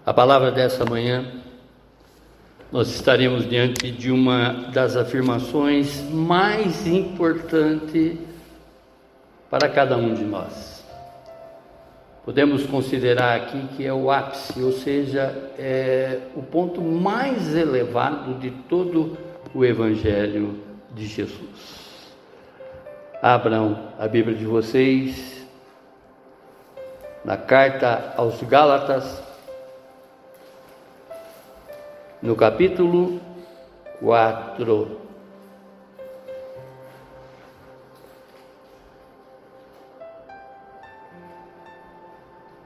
A palavra dessa manhã, nós estaremos diante de uma das afirmações mais importantes para cada um de nós. Podemos considerar aqui que é o ápice, ou seja, é o ponto mais elevado de todo o Evangelho de Jesus. Abram a Bíblia de vocês na carta aos Gálatas, no capítulo 4.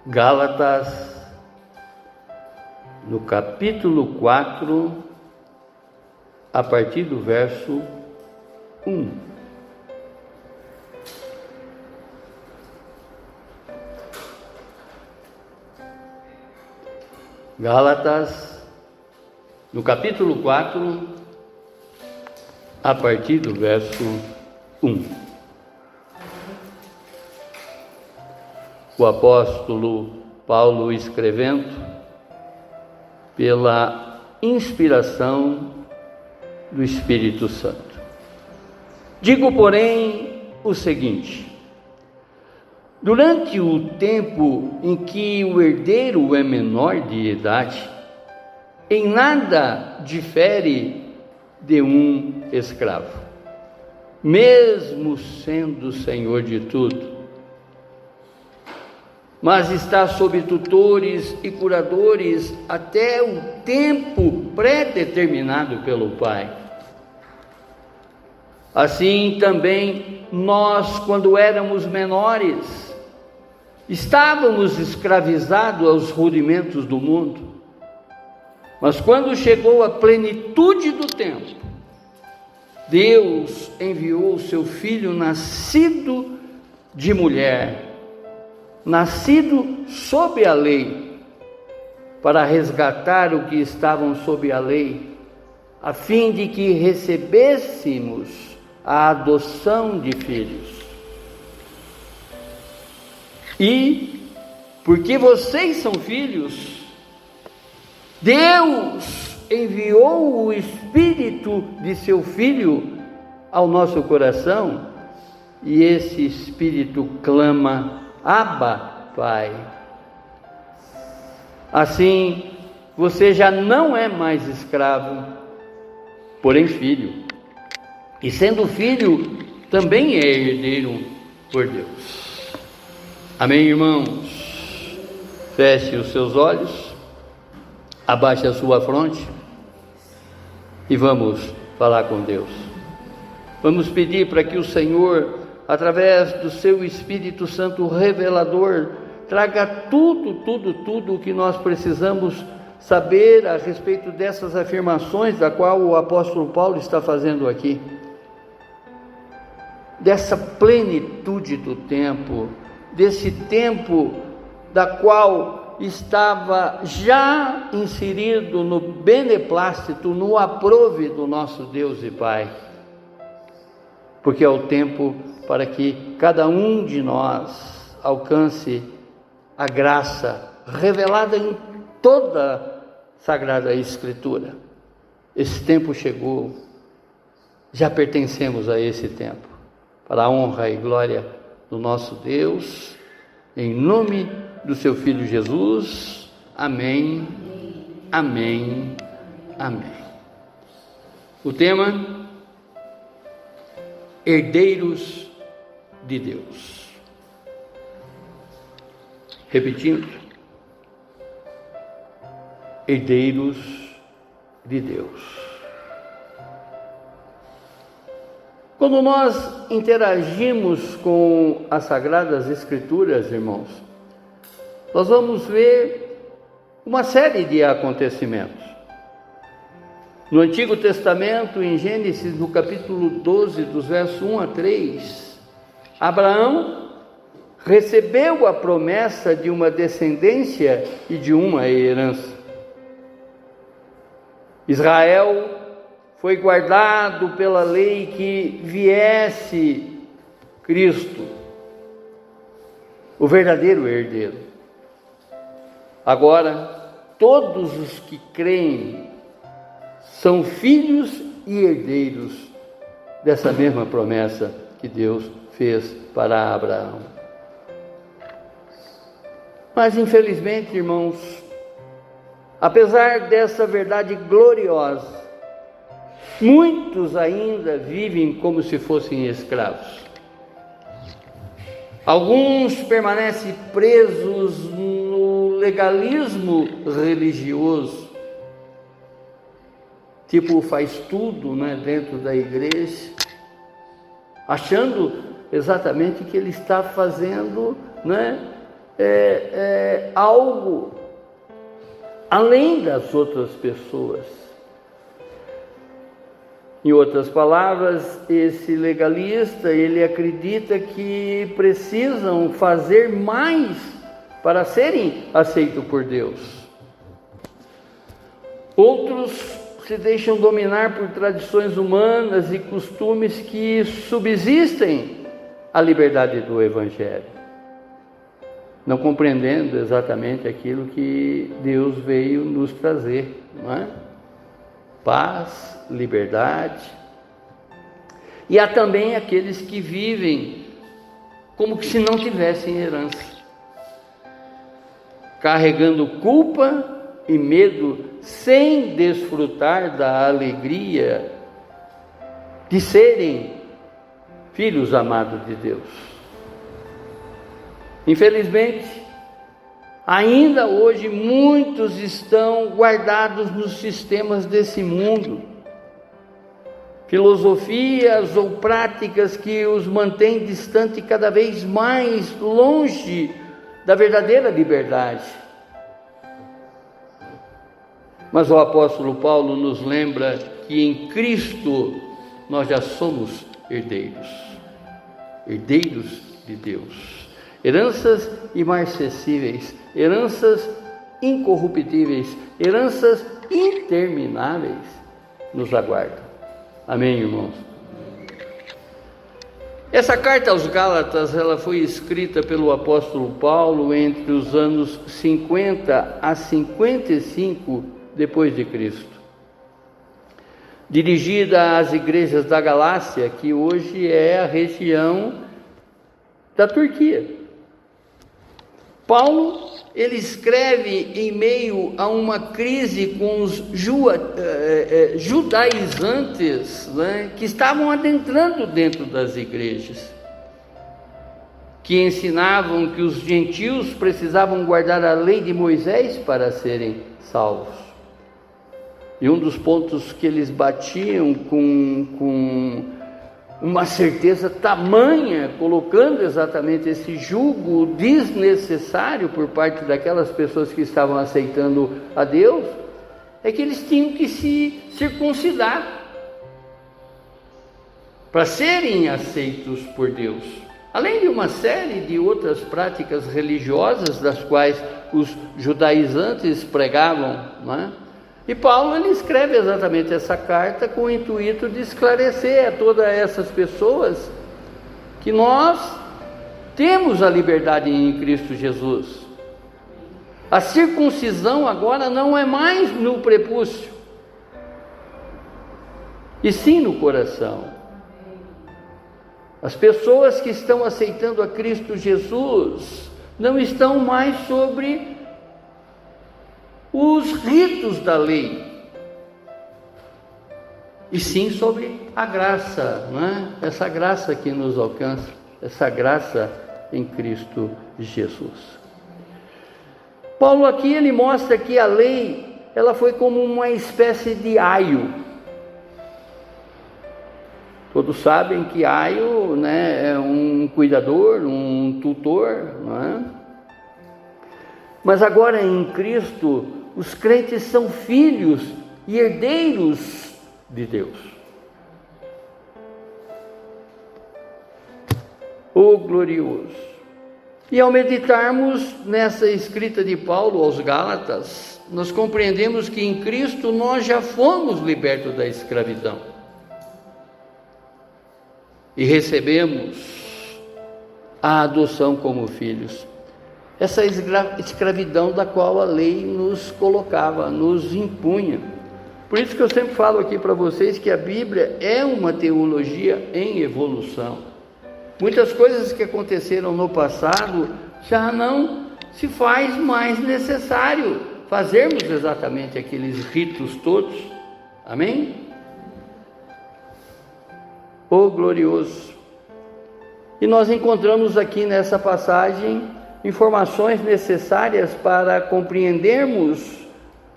Gálatas, no capítulo 4, a partir do verso 1. Gálatas, no capítulo 4, a partir do verso 1. O apóstolo Paulo escrevendo pela inspiração do Espírito Santo. Digo, porém, o seguinte: durante o tempo em que o herdeiro é menor de idade, em nada difere de um escravo, mesmo sendo senhor de tudo, mas está sob tutores e curadores até o tempo pré-determinado pelo Pai. Assim também nós, quando éramos menores, estávamos escravizados aos rudimentos do mundo. Mas quando chegou a plenitude do tempo, Deus enviou o seu Filho nascido de mulher, nascido sob a lei, para resgatar o que estavam sob a lei, a fim de que recebêssemos a adoção de filhos. E, porque vocês são filhos, Deus enviou o Espírito de seu Filho ao nosso coração, e esse Espírito clama: Abba, Pai. Assim, você já não é mais escravo, porém filho. E sendo filho, também é herdeiro por Deus. Amém, irmãos? Feche os seus olhos, abaixe a sua fronte e vamos falar com Deus. Vamos pedir para que o Senhor, através do seu Espírito Santo revelador, traga tudo o que nós precisamos saber a respeito dessas afirmações da qual o apóstolo Paulo está fazendo aqui, dessa plenitude do tempo, desse tempo da qual estava já inserido no beneplácito, no aprove do nosso Deus e Pai, porque é o tempo para que cada um de nós alcance a graça revelada em toda a Sagrada Escritura. Esse tempo chegou, já pertencemos a esse tempo, para a honra e glória do nosso Deus, em nome do seu Filho Jesus. Amém, amém, amém. O tema: herdeiros de Deus. Repetindo: herdeiros de Deus. Quando nós interagimos com as Sagradas Escrituras, irmãos, nós vamos ver uma série de acontecimentos. No Antigo Testamento, em Gênesis, no capítulo 12, dos versos 1 a 3, Abraão recebeu a promessa de uma descendência e de uma herança. Israel foi guardado pela lei que viesse Cristo, o verdadeiro herdeiro. Agora, todos os que creem são filhos e herdeiros dessa mesma promessa que Deus fez para Abraão. Mas infelizmente, irmãos, apesar dessa verdade gloriosa, muitos ainda vivem como se fossem escravos. Alguns permanecem presos no legalismo religioso, tipo faz tudo, né, dentro da igreja, achando exatamente que ele está fazendo, né, algo além das outras pessoas. Em outras palavras, esse legalista, ele acredita que precisam fazer mais para serem aceitos por Deus. Outros se deixam dominar por tradições humanas e costumes que subsistem à liberdade do Evangelho, não compreendendo exatamente aquilo que Deus veio nos trazer, não é? Paz, liberdade. E há também aqueles que vivem como se não tivessem herança, carregando culpa e medo, sem desfrutar da alegria de serem filhos amados de Deus. Infelizmente, ainda hoje muitos estão guardados nos sistemas desse mundo, filosofias ou práticas que os mantêm distante cada vez mais longe da verdadeira liberdade. Mas o apóstolo Paulo nos lembra que em Cristo nós já somos herdeiros de Deus. Heranças imarcessíveis, heranças incorruptíveis, heranças intermináveis nos aguardam. Amém, irmãos? Essa carta aos Gálatas, ela foi escrita pelo apóstolo Paulo entre os anos 50 a 55 depois de Cristo, dirigida às igrejas da Galácia, que hoje é a região da Turquia. Paulo, ele escreve em meio a uma crise com os judaizantes, né, que estavam adentrando dentro das igrejas, que ensinavam que os gentios precisavam guardar a lei de Moisés para serem salvos. E um dos pontos que eles batiam com uma certeza tamanha, colocando exatamente esse jugo desnecessário por parte daquelas pessoas que estavam aceitando a Deus, é que eles tinham que se circuncidar para serem aceitos por Deus. Além de uma série de outras práticas religiosas das quais os judaizantes pregavam, não é? E Paulo, ele escreve exatamente essa carta com o intuito de esclarecer a todas essas pessoas que nós temos a liberdade em Cristo Jesus. A circuncisão agora não é mais no prepúcio, e sim no coração. As pessoas que estão aceitando a Cristo Jesus não estão mais sobre os ritos da lei, e sim sobre a graça, não é? Essa graça que nos alcança, essa graça em Cristo Jesus. Paulo aqui, ele mostra que a lei, ela foi como uma espécie de aio. Todos sabem que aio, né, é um cuidador, um tutor, não é? Mas agora em Cristo, os crentes são filhos e herdeiros de Deus. O glorioso! E ao meditarmos nessa escrita de Paulo aos Gálatas, nós compreendemos que em Cristo nós já fomos libertos da escravidão e recebemos a adoção como filhos. essa escravidão da qual a lei nos colocava, nos impunha. Por isso que eu sempre falo aqui para vocês que a Bíblia é uma teologia em evolução. Muitas coisas que aconteceram no passado já não se faz mais necessário fazermos exatamente aqueles ritos todos. Amém? Oh glorioso! E nós encontramos aqui nessa passagem informações necessárias para compreendermos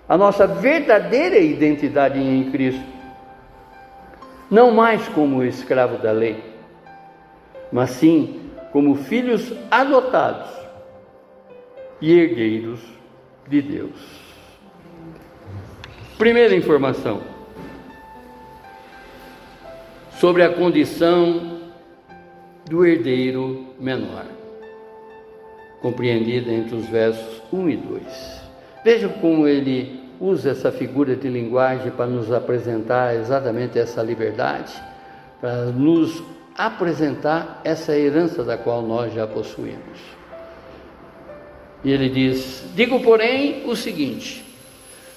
a nossa verdadeira identidade em Cristo. Não mais como escravo da lei, mas sim como filhos adotados e herdeiros de Deus. Primeira informação sobre a condição do herdeiro menor, compreendida entre os versos 1 e 2. Veja como ele usa essa figura de linguagem para nos apresentar exatamente essa liberdade, para nos apresentar essa herança da qual nós já possuímos. E ele diz: digo, porém, o seguinte: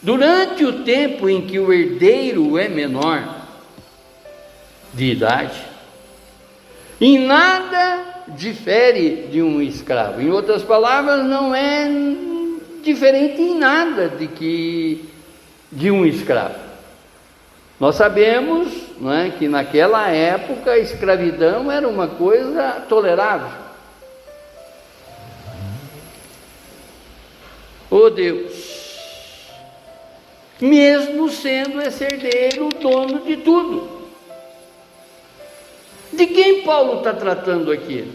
durante o tempo em que o herdeiro é menor de idade, em nada difere de um escravo. Em outras palavras, não é diferente em nada de um escravo. Nós sabemos, não é, que naquela época a escravidão era uma coisa tolerável. Oh Deus! Mesmo sendo esse herdeiro o dono de tudo. De quem Paulo está tratando aqui?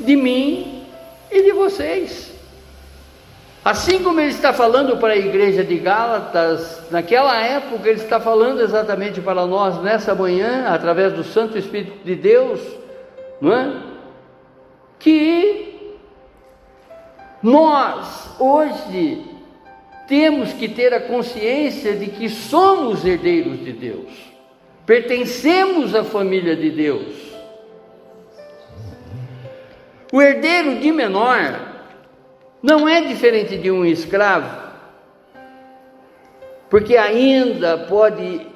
De mim e de vocês. Assim como ele está falando para a igreja de Gálatas, naquela época ele está falando exatamente para nós nessa manhã, através do Santo Espírito de Deus, não é? Que nós hoje temos que ter a consciência de que somos herdeiros de Deus, pertencemos à família de Deus. O herdeiro de menor não é diferente de um escravo, porque ainda pode,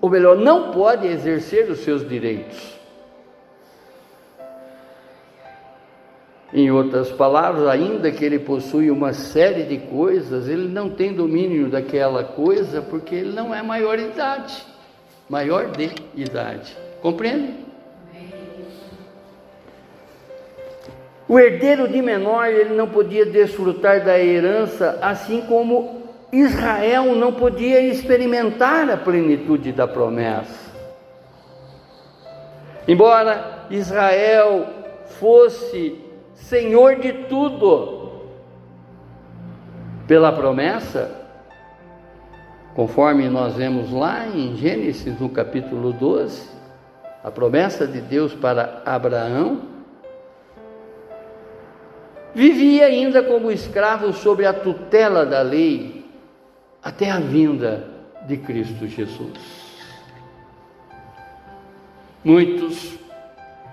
ou melhor, não pode exercer os seus direitos. Em outras palavras, ainda que ele possui uma série de coisas, ele não tem domínio daquela coisa, porque ele não é maior de idade. Compreende? O herdeiro de menor, ele não podia desfrutar da herança, assim como Israel não podia experimentar a plenitude da promessa. Embora Israel fosse senhor de tudo pela promessa, conforme nós vemos lá em Gênesis, no capítulo 12, a promessa de Deus para Abraão, vivia ainda como escravo sob a tutela da lei, até a vinda de Cristo Jesus. Muitos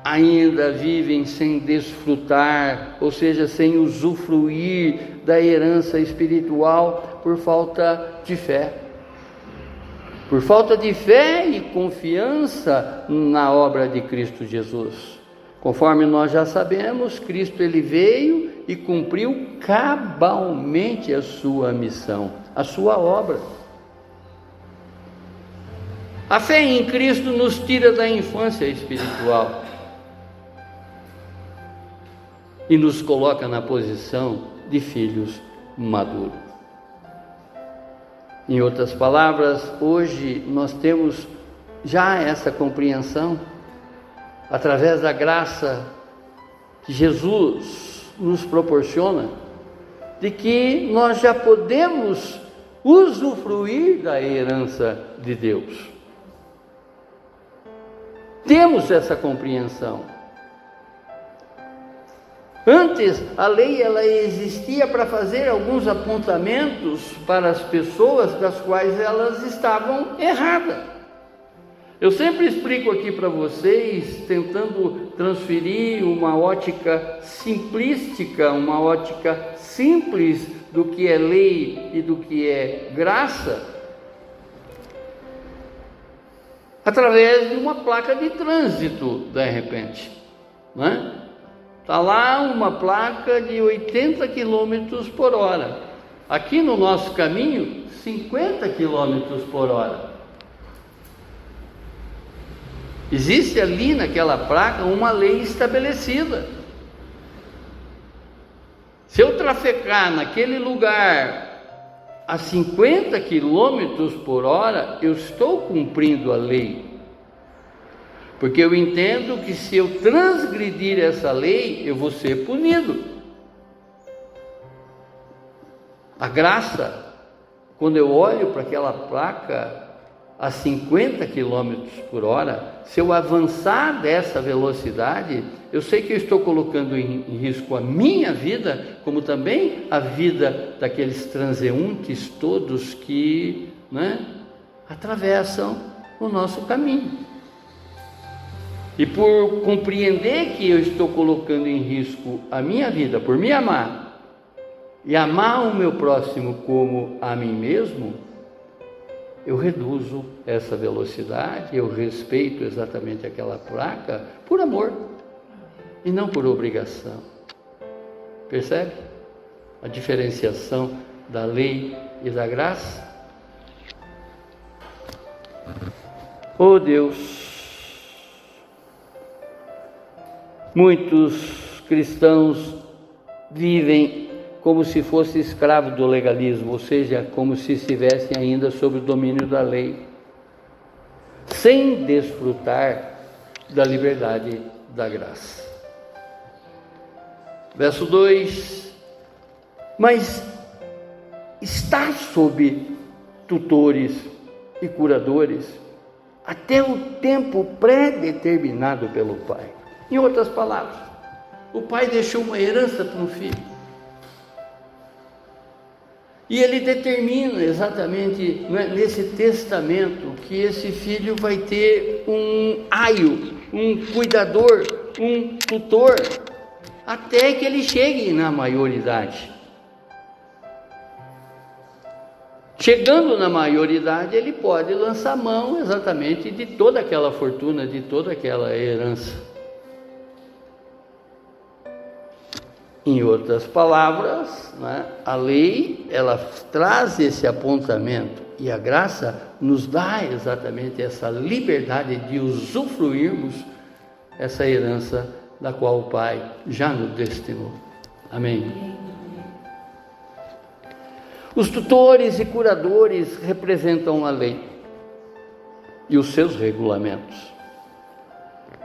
ainda vivem sem desfrutar, ou seja, sem usufruir da herança espiritual por falta de fé. Por falta de fé e confiança na obra de Cristo Jesus. Conforme nós já sabemos, Cristo ele veio e cumpriu cabalmente a sua missão, a sua obra. A fé em Cristo nos tira da infância espiritual e nos coloca na posição de filhos maduros. Em outras palavras, hoje nós temos já essa compreensão, através da graça que Jesus nos proporciona, de que nós já podemos usufruir da herança de Deus. Temos essa compreensão. Antes, a lei ela existia para fazer alguns apontamentos para as pessoas das quais elas estavam erradas. Eu sempre explico aqui para vocês, tentando transferir uma ótica simplística, uma ótica simples do que é lei e do que é graça, através de uma placa de trânsito, de repente, né? Está lá uma placa de 80 km por hora. Aqui no nosso caminho, 50 km por hora. Existe ali naquela placa uma lei estabelecida. Se eu trafegar naquele lugar a 50 km por hora, eu estou cumprindo a lei. Porque eu entendo que se eu transgredir essa lei, eu vou ser punido. A graça, quando eu olho para aquela placa a 50 km por hora, se eu avançar dessa velocidade, eu sei que eu estou colocando em risco a minha vida, como também a vida daqueles transeuntes todos que, né, atravessam o nosso caminho. E por compreender que eu estou colocando em risco a minha vida, por me amar, e amar o meu próximo como a mim mesmo, eu reduzo essa velocidade, eu respeito exatamente aquela placa por amor e não por obrigação. Percebe a diferenciação da lei e da graça? Oh Deus, muitos cristãos vivem como se fosse escravo do legalismo, ou seja, como se estivessem ainda sob o domínio da lei, sem desfrutar da liberdade da graça. Verso 2: mas está sob tutores e curadores até o tempo pré-determinado pelo Pai. Em outras palavras, o Pai deixou uma herança para um filho. E ele determina exatamente, nesse testamento, que esse filho vai ter um aio, um cuidador, um tutor, até que ele chegue na maioridade. Chegando na maioridade, ele pode lançar mão exatamente de toda aquela fortuna, de toda aquela herança. Em outras palavras, a lei, ela traz esse apontamento, e a graça nos dá exatamente essa liberdade de usufruirmos essa herança da qual o Pai já nos destinou. Amém? Os tutores e curadores representam a lei e os seus regulamentos,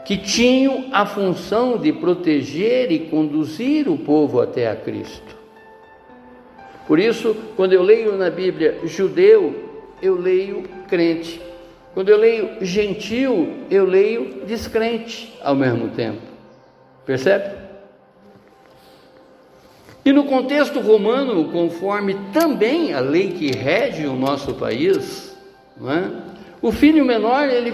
que tinham a função de proteger e conduzir o povo até a Cristo. Por isso, quando eu leio na Bíblia judeu, eu leio crente. Quando eu leio gentil, eu leio descrente ao mesmo tempo. Percebe? E no contexto romano, conforme também a lei que rege o nosso país, o filho menor, ele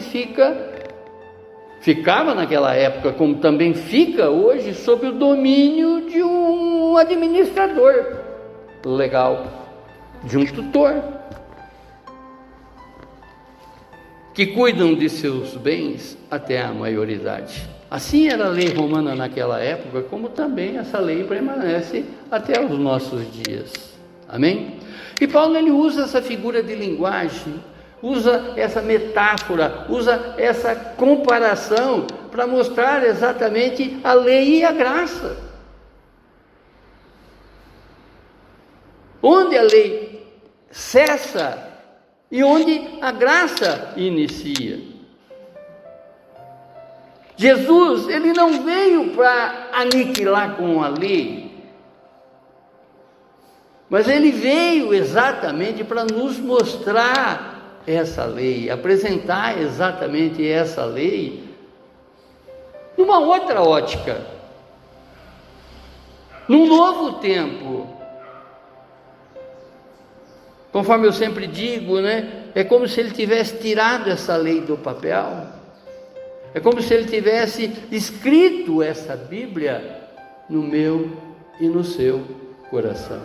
ficava naquela época, como também fica hoje, sob o domínio de um administrador legal, de um tutor, que cuidam de seus bens até a maioridade. Assim era a lei romana naquela época, como também essa lei permanece até os nossos dias. Amém? E Paulo, ele usa essa figura de linguagem, usa essa metáfora, usa essa comparação para mostrar exatamente a lei e a graça. Onde a lei cessa e onde a graça inicia. Jesus, ele não veio para aniquilar com a lei, mas ele veio exatamente para nos mostrar essa lei, apresentar exatamente essa lei numa outra ótica, num novo tempo. Conforme eu sempre digo, né? É como se ele tivesse tirado essa lei do papel. É como se ele tivesse escrito essa Bíblia no meu e no seu coração.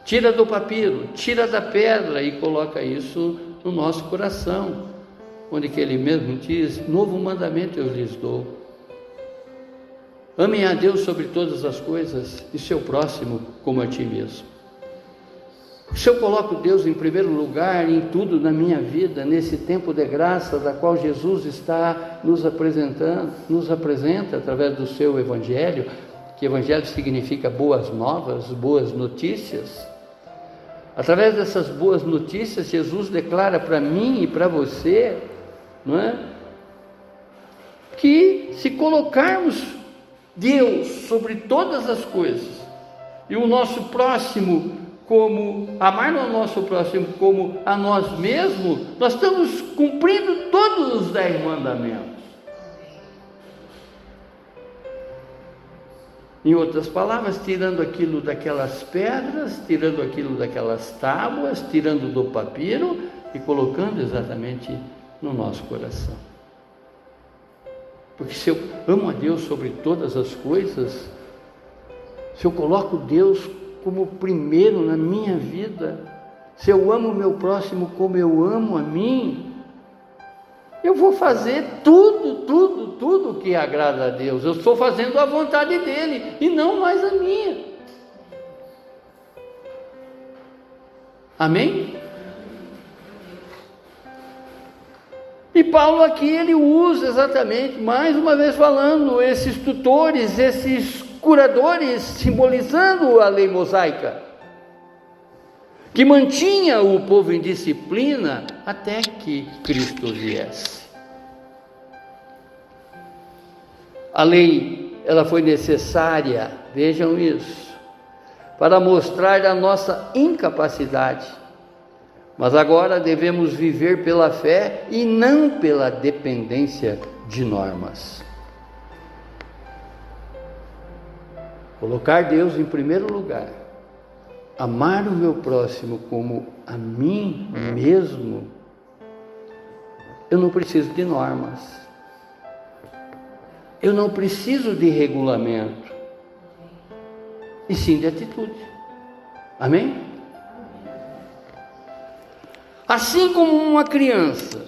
Tira do papiro, tira da pedra e coloca isso no nosso coração, onde que ele mesmo diz: novo mandamento eu lhes dou. Amem a Deus sobre todas as coisas e seu próximo como a ti mesmo. Se eu coloco Deus em primeiro lugar em tudo na minha vida, nesse tempo de graça da qual Jesus está nos apresenta através do seu Evangelho, que Evangelho significa boas novas, boas notícias. Através dessas boas notícias, Jesus declara para mim e para você, não é? Que se colocarmos Deus sobre todas as coisas e o nosso próximo como, amar o nosso próximo como a nós mesmos, nós estamos cumprindo todos os 10 mandamentos. Em outras palavras, tirando aquilo daquelas pedras, tirando aquilo daquelas tábuas, tirando do papiro e colocando exatamente no nosso coração. Porque se eu amo a Deus sobre todas as coisas, se eu coloco Deus como primeiro na minha vida, se eu amo o meu próximo como eu amo a mim, eu vou fazer tudo que agrada a Deus. Eu estou fazendo a vontade dele e não mais a minha. Amém? E Paulo aqui ele usa exatamente, mais uma vez falando, esses tutores, esses curadores, simbolizando a lei mosaica, que mantinha o povo em disciplina até que Cristo viesse. A lei, ela foi necessária, vejam isso, para mostrar a nossa incapacidade, mas agora devemos viver pela fé e não pela dependência de normas. Colocar Deus em primeiro lugar, amar o meu próximo como a mim mesmo, eu não preciso de normas, eu não preciso de regulamento, e sim de atitude. Amém? Assim como uma criança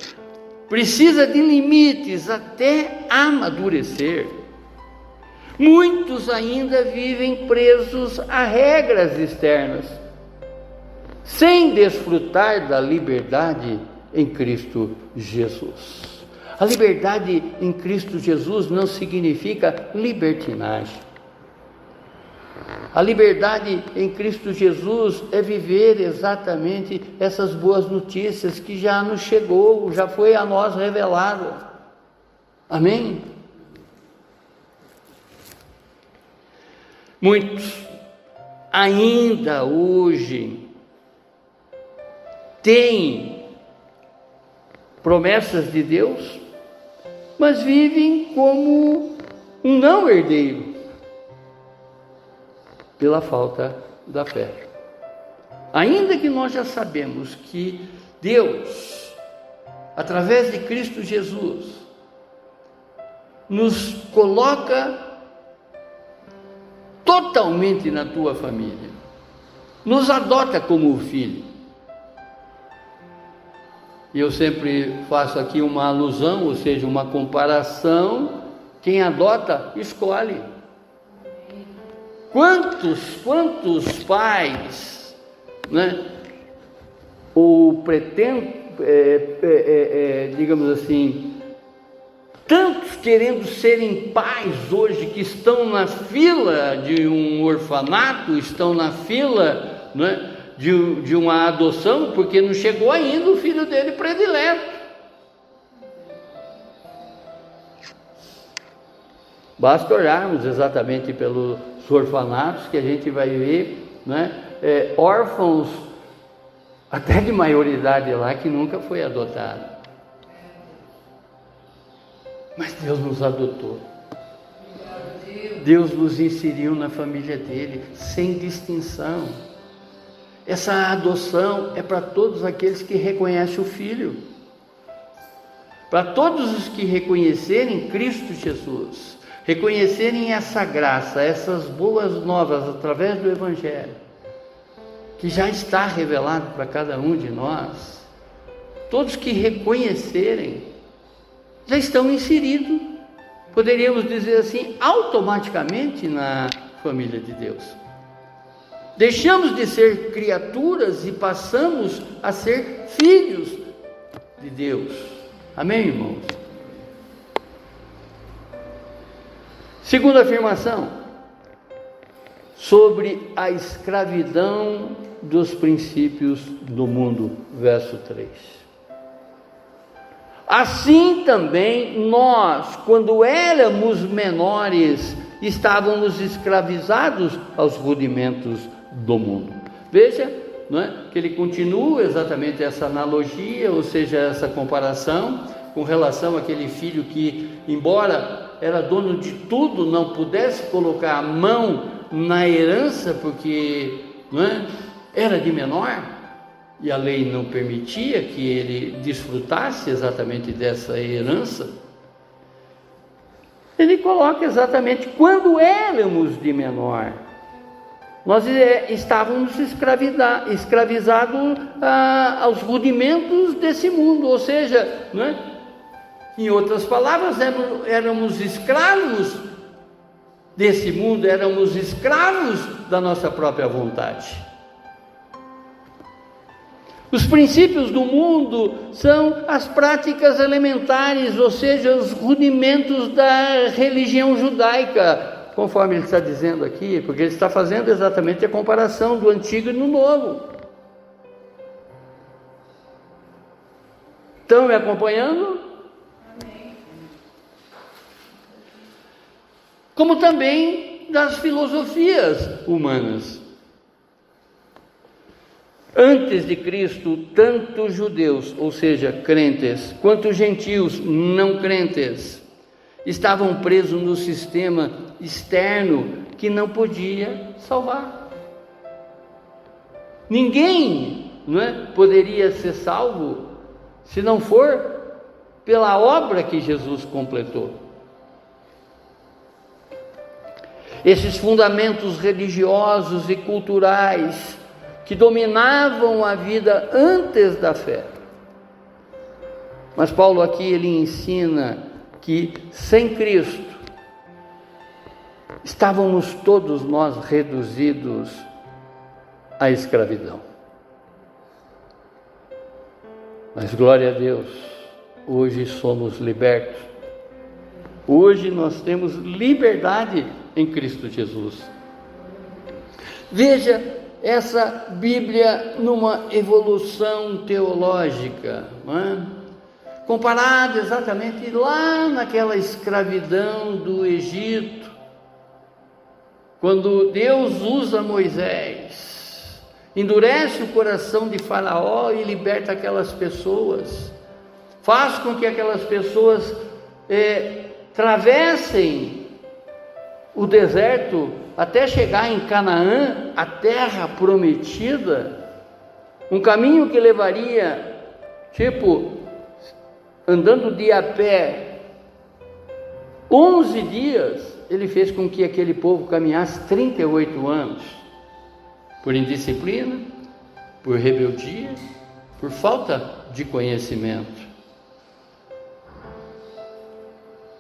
precisa de limites até amadurecer, muitos ainda vivem presos a regras externas, sem desfrutar da liberdade em Cristo Jesus. A liberdade em Cristo Jesus não significa libertinagem. A liberdade em Cristo Jesus é viver exatamente essas boas notícias que já nos chegou, já foi a nós revelado. Amém? Muitos ainda hoje têm promessas de Deus, mas vivem como um não herdeiro, pela falta da fé. Ainda que nós já sabemos que Deus, através de Cristo Jesus, nos coloca totalmente na tua família, nos adota como filho. E eu sempre faço aqui uma alusão, ou seja, uma comparação: quem adota, escolhe. Quantos pais, né, ou pretendem, digamos assim, tantos querendo serem pais hoje, que estão na fila de um orfanato, estão na fila, né, de uma adoção, porque não chegou ainda o filho dele predileto. Basta olharmos exatamente pelos orfanatos que a gente vai ver, né, órfãos até de maioridade lá que nunca foi adotado. Mas Deus nos adotou. Deus nos inseriu na família dele, sem distinção. Essa adoção é para todos aqueles que reconhecem o Filho, para todos os que reconhecerem Cristo Jesus, reconhecerem essa graça, essas boas novas através do Evangelho, que já está revelado para cada um de nós. Todos que reconhecerem já estão inseridos, poderíamos dizer assim, automaticamente na família de Deus. Deixamos de ser criaturas e passamos a ser filhos de Deus. Amém, irmãos? Segunda afirmação, sobre a escravidão dos princípios do mundo, verso 3. Assim também nós, quando éramos menores, estávamos escravizados aos rudimentos do mundo. Veja, não é? Que ele continua exatamente essa analogia, ou seja, essa comparação com relação àquele filho que, embora era dono de tudo, não pudesse colocar a mão na herança porque, não é? Era de menor, e a lei não permitia que ele desfrutasse exatamente dessa herança. Ele coloca exatamente quando éramos de menor, nós estávamos escravizados aos rudimentos desse mundo, ou seja, não é? Em outras palavras, éramos escravos desse mundo, éramos escravos da nossa própria vontade. Os princípios do mundo são as práticas elementares, ou seja, os rudimentos da religião judaica, conforme ele está dizendo aqui, porque ele está fazendo exatamente a comparação do Antigo e do Novo. Estão me acompanhando? Amém. Como também das filosofias humanas. Antes de Cristo, tanto judeus, ou seja, crentes, quanto gentios não crentes, estavam presos no sistema externo que não podia salvar. Ninguém, não é, poderia ser salvo se não for pela obra que Jesus completou. Esses fundamentos religiosos e culturais que dominavam a vida antes da fé. Mas Paulo aqui ele ensina que sem Cristo estávamos todos nós reduzidos à escravidão. Mas glória a Deus, hoje somos libertos. Hoje nós temos liberdade em Cristo Jesus. Veja essa Bíblia numa evolução teológica, não é? Comparado exatamente lá naquela escravidão do Egito, quando Deus usa Moisés, endurece o coração de Faraó e liberta aquelas pessoas, faz com que aquelas pessoas travessem o deserto até chegar em Canaã, a terra prometida, um caminho que levaria, andando de a pé, 11 dias, ele fez com que aquele povo caminhasse 38 anos, por indisciplina, por rebeldia, por falta de conhecimento.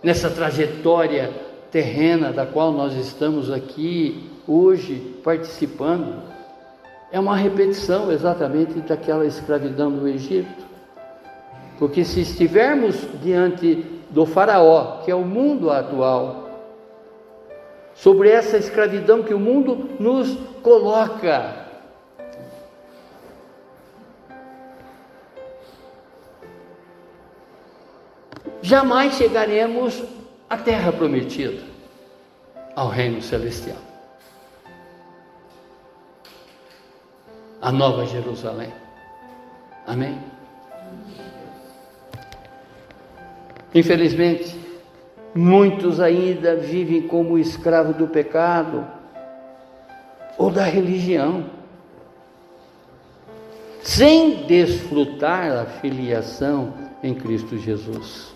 Nessa trajetória terrena da qual nós estamos aqui hoje participando, é uma repetição exatamente daquela escravidão do Egito. Porque se estivermos diante do Faraó, que é o mundo atual, sobre essa escravidão que o mundo nos coloca, jamais chegaremos à terra prometida, ao reino celestial, a nova Jerusalém. Amém? Infelizmente, muitos ainda vivem como escravo do pecado ou da religião. sem desfrutar a filiação em Cristo Jesus.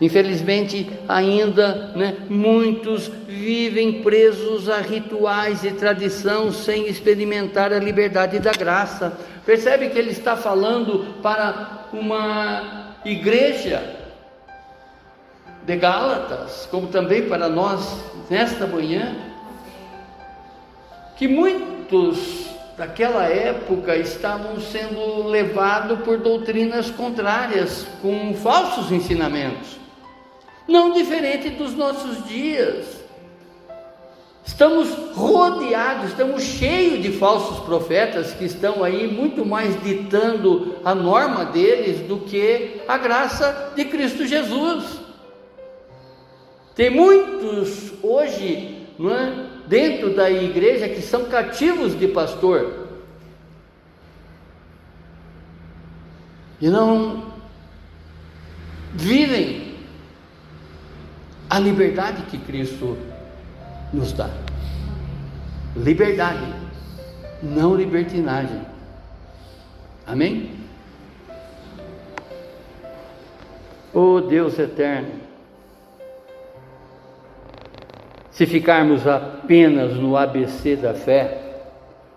Infelizmente, ainda, muitos vivem presos a rituais e tradição sem experimentar a liberdade da graça. Percebe que ele está falando para uma igreja de Gálatas, como também para nós nesta manhã, que muitos daquela época estavam sendo levados por doutrinas contrárias, com falsos ensinamentos. Não diferente dos nossos dias. Estamos rodeados, estamos cheios de falsos profetas que estão aí muito mais ditando a norma deles do que a graça de Cristo Jesus. Tem muitos hoje, dentro da igreja que são cativos de pastor e não vivem a liberdade que Cristo nos dá. Liberdade, não libertinagem. Amém? Oh Deus eterno, se ficarmos apenas no ABC da fé,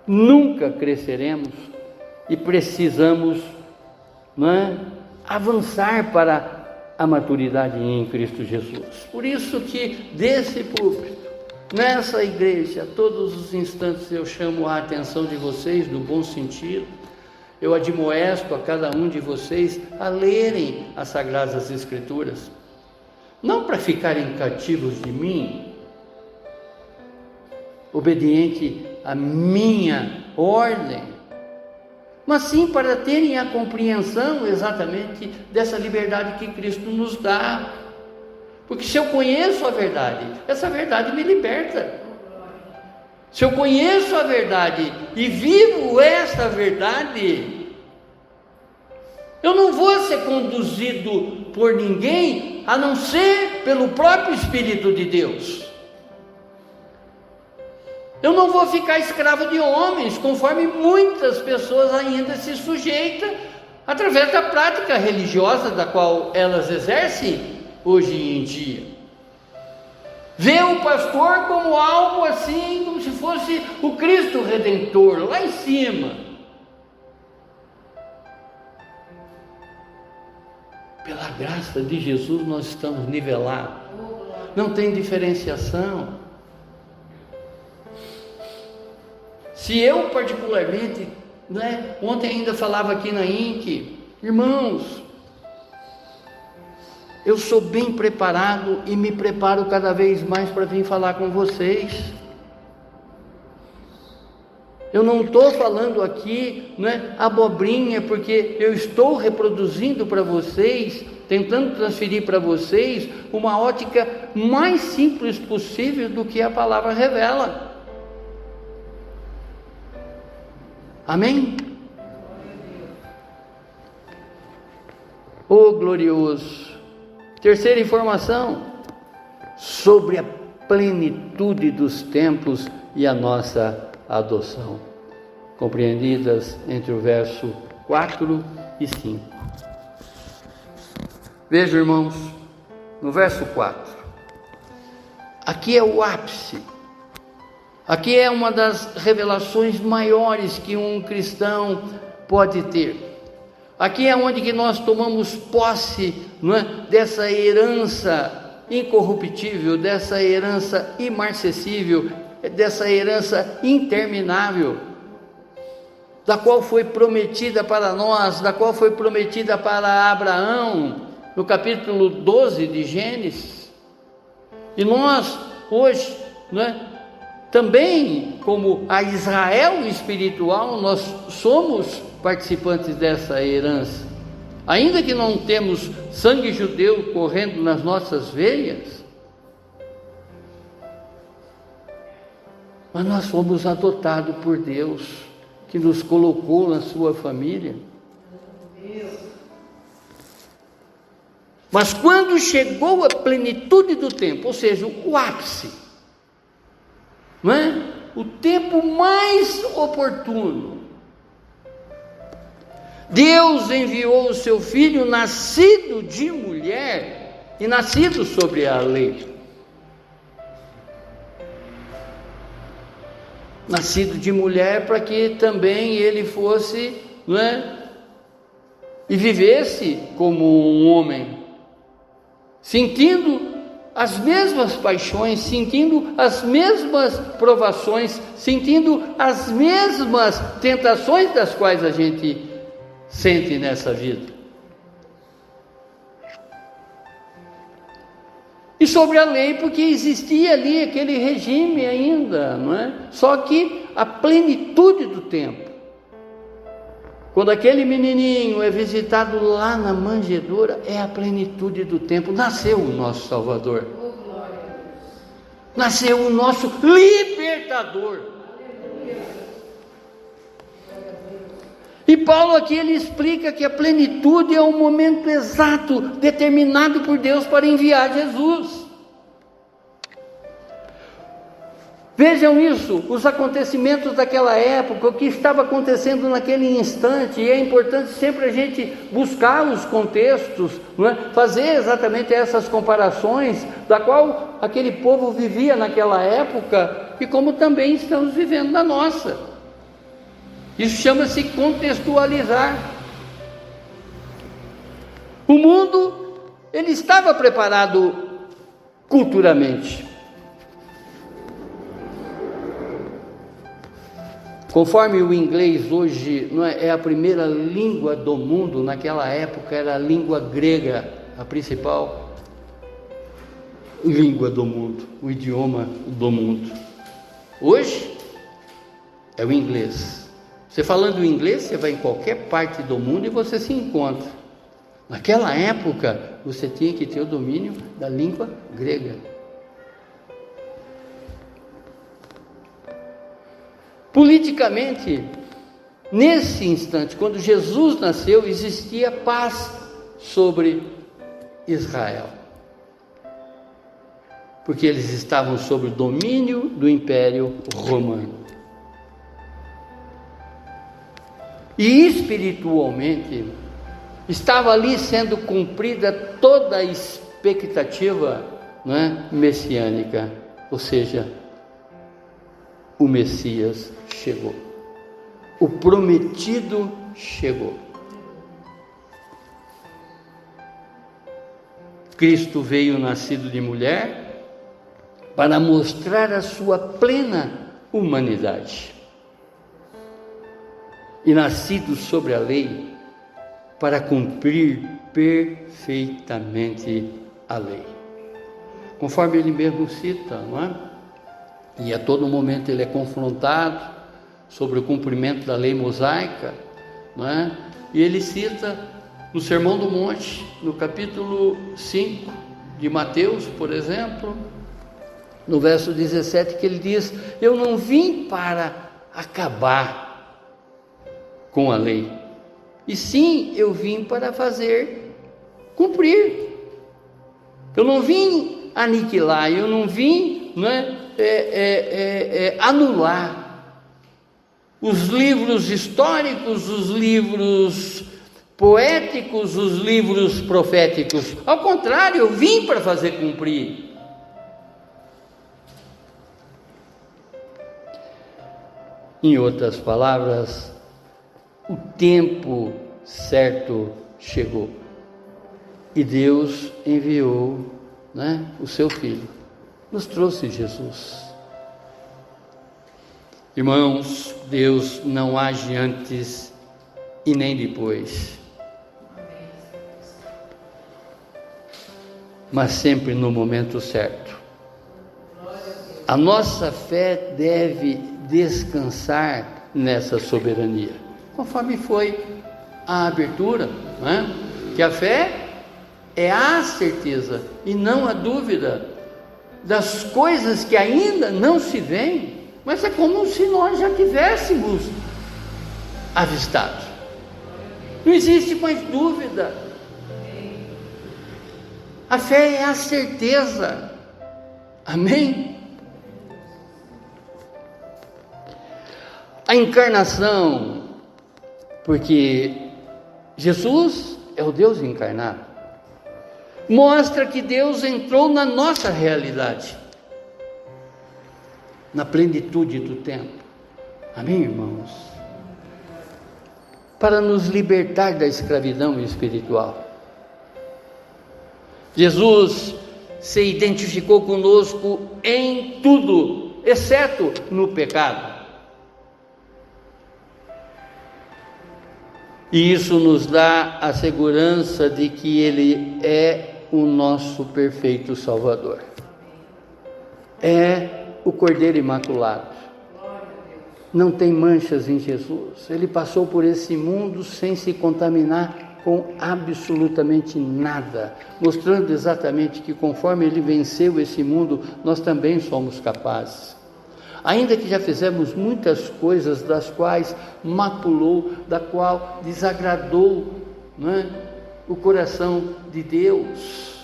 nunca cresceremos e precisamos avançar para a maturidade em Cristo Jesus. Por isso que desse púlpito, nessa igreja, a todos os instantes eu chamo a atenção de vocês, no bom sentido. Eu admoesto a cada um de vocês a lerem as Sagradas Escrituras, não para ficarem cativos de mim, obediente à minha ordem, mas sim para terem a compreensão exatamente dessa liberdade que Cristo nos dá. Porque se eu conheço a verdade, essa verdade me liberta. Se eu conheço a verdade e vivo esta verdade, eu não vou ser conduzido por ninguém, a não ser pelo próprio Espírito de Deus. Eu não vou ficar escravo de homens, conforme muitas pessoas ainda se sujeitam, através da prática religiosa da qual elas exercem hoje em dia. Vê o pastor como algo assim, como se fosse o Cristo Redentor, lá em cima. Pela graça de Jesus nós estamos nivelados, não tem diferenciação. Se eu particularmente, ontem ainda falava aqui na INC, irmãos, eu sou bem preparado e me preparo cada vez mais para vir falar com vocês. Eu não estou falando aqui, abobrinha, porque eu estou reproduzindo para vocês, tentando transferir para vocês uma ótica mais simples possível do que a palavra revela. Amém? Oh glorioso! Terceira informação, sobre a plenitude dos tempos e a nossa adoção, compreendidas entre o verso 4 e 5. Veja, irmãos, no verso 4, aqui é o ápice. Aqui é uma das revelações maiores que um cristão pode ter. Aqui é onde que nós tomamos posse, dessa herança incorruptível, dessa herança imarcessível, dessa herança interminável, da qual foi prometida para nós, da qual foi prometida para Abraão, no capítulo 12 de Gênesis. E nós, hoje, também, como a Israel espiritual, nós somos participantes dessa herança. Ainda que não temos sangue judeu correndo nas nossas veias, mas nós fomos adotados por Deus, que nos colocou na sua família. Mas quando chegou a plenitude do tempo, ou seja, o ápice, o tempo mais oportuno, Deus enviou o seu Filho nascido de mulher e nascido sobre a lei. Nascido de mulher para que também ele fosse, não é? E vivesse como um homem, sentindo as mesmas paixões, sentindo as mesmas provações, sentindo as mesmas tentações das quais a gente sente nessa vida. E sobre a lei, porque existia ali aquele regime ainda, não é? Só que a plenitude do tempo, quando aquele menininho é visitado lá na manjedoura, é a plenitude do tempo. Nasceu o nosso Salvador, nasceu o nosso libertador. E Paulo aqui ele explica que a plenitude é um momento exato, determinado por Deus para enviar Jesus. Vejam isso, os acontecimentos daquela época, o que estava acontecendo naquele instante, e é importante sempre a gente buscar os contextos, não é? Fazer exatamente essas comparações, da qual aquele povo vivia naquela época, e como também estamos vivendo na nossa. Isso chama-se contextualizar. O mundo, ele estava preparado culturalmente. Conforme o inglês hoje não é a primeira língua do mundo, naquela época era a língua grega, a principal língua do mundo, o idioma do mundo. Hoje é o inglês. Você falando inglês, você vai em qualquer parte do mundo e você se encontra. Naquela época, você tinha que ter o domínio da língua grega. Politicamente, nesse instante, quando Jesus nasceu, existia paz sobre Israel, porque eles estavam sob o domínio do Império Romano. E espiritualmente, estava ali sendo cumprida toda a expectativa, não é, messiânica, ou seja, o Messias chegou, o prometido chegou. Cristo veio nascido de mulher para mostrar a sua plena humanidade, e nascido sobre a lei para cumprir perfeitamente a lei, conforme ele mesmo cita, não é? E a todo momento ele é confrontado sobre o cumprimento da lei mosaica, não é? E ele cita no Sermão do Monte, no capítulo 5 de Mateus, por exemplo, no verso 17, que ele diz: eu não vim para acabar com a lei, e sim eu vim para fazer cumprir. Eu não vim aniquilar, eu não vim, não é? Anular os livros históricos, os livros poéticos, os livros proféticos. Ao contrário, eu vim para fazer cumprir. Em outras palavras, o tempo certo chegou e Deus enviou, né, o seu Filho. Nos trouxe Jesus. Irmãos, Deus não age antes e nem depois, mas sempre no momento certo. A nossa fé deve descansar nessa soberania, conforme foi a abertura, né? Que a fé é a certeza e não a dúvida das coisas que ainda não se veem, mas é como se nós já tivéssemos avistado. Não existe mais dúvida. A fé é a certeza. Amém? A encarnação, porque Jesus é o Deus encarnado. Mostra que Deus entrou na nossa realidade, na plenitude do tempo. Amém, irmãos? Para nos libertar da escravidão espiritual. Jesus se identificou conosco em tudo, exceto no pecado. E isso nos dá a segurança de que Ele é o nosso perfeito Salvador. É o Cordeiro Imaculado. Não tem manchas em Jesus. Ele passou por esse mundo sem se contaminar com absolutamente nada, mostrando exatamente que conforme Ele venceu esse mundo, nós também somos capazes. Ainda que já fizemos muitas coisas das quais maculou, da qual desagradou, não é, o coração de Deus.